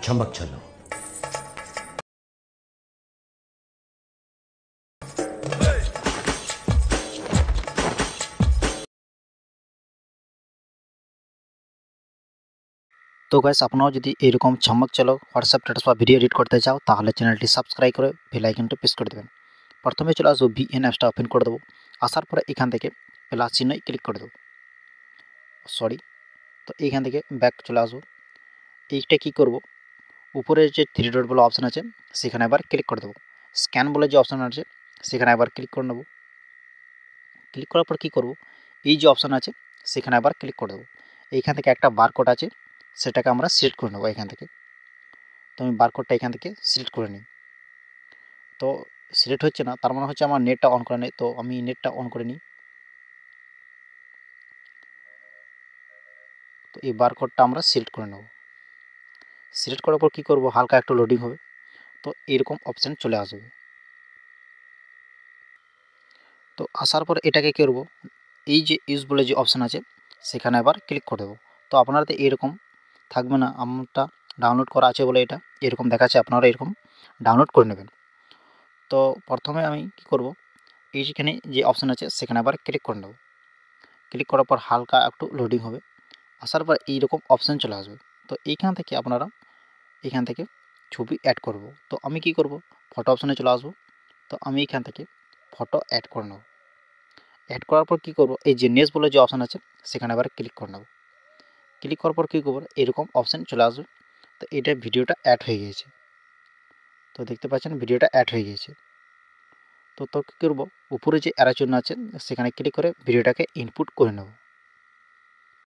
चमक चलो। तो गाइस আপনারাও যদি এরকম চমক চলো হোয়াটসঅ্যাপ স্ট্যাটাস বা ভিডিও এডিট করতে চাও তাহলে চ্যানেলটি সাবস্ক্রাইব করে বেল আইকনটা প্রেস করে দেবেন। প্রথমে চলে আসবো ভিএন অ্যাপসটা ওপেন করে দেবো। আসার পরে এখান থেকে প্লাস চিহ্নয় ক্লিক করে দেবো। সরি, তো এইখান থেকে ব্যাক চলে আসবো। এইটা কি করব, উপরে যে থ্রি ডট বলে অপশান আছে সেখানে আবার ক্লিক করে দেবো। স্ক্যান বলে যে অপশান আছে সেখানে আবার ক্লিক করে নেবো। ক্লিক করার পর কী করব, এই যে অপশান আছে সেখানে আবার ক্লিক করে দেবো। এইখান থেকে একটা বারকোড আছে সেটাকে আমরা সিলেক্ট করে নেবো এখান থেকে। তো আমি বারকোডটা এখান থেকে সিলেক্ট করে নিই। তো সিলেক্ট হচ্ছে না, তার মানে হচ্ছে আমার নেটটা অন করা নেই। তো আমি নেটটা অন করে নিই। তো এই বারকোডটা আমরা সিলেক্ট করে নেব। সিলেক্ট করার পর কী করব, হালকা একটু লোডিং হবে, তো এরকম অপশান চলে আসবে। তো আসার পর এটাকে কী করবো, এই যে ইউজ বলে যে অপশান আছে সেখানে আবার ক্লিক করে দেবো। তো আপনাদের এরকম থাকবে না, আমটা ডাউনলোড করা আছে বলে এটা এরকম দেখাচ্ছে, আপনারা এরকম ডাউনলোড করে নেবেন। তো প্রথমে আমি কি করব, এই যেখানে যে অপশান আছে সেখানে আবার ক্লিক করে নেব। ক্লিক করার পর হালকা একটু লোডিং হবে, আসার পর এইরকম অপশান চলে আসবে। তো এইখান থেকে আপনারা এখান থেকে ছবি অ্যাড করব। তো আমি কি করব, ফটো অপশানে চলে আসবো। তো আমি এখান থেকে ফটো অ্যাড করে নেব। অ্যাড করার পর কী করব, এই যে নেক্সট বলে যে অপশান আছে সেখানে আবার ক্লিক করে নেব। ক্লিক করার পর কী করব, এরকম অপশান চলে আসবে। তো এটা ভিডিওটা অ্যাড হয়ে গিয়েছে। তো দেখতে পাচ্ছেন ভিডিওটা অ্যাড হয়ে গিয়েছে। তো কী করব, উপরে যে অ্যারো চিহ্ন আছে সেখানে ক্লিক করে ভিডিওটাকে ইনপুট করে নেব।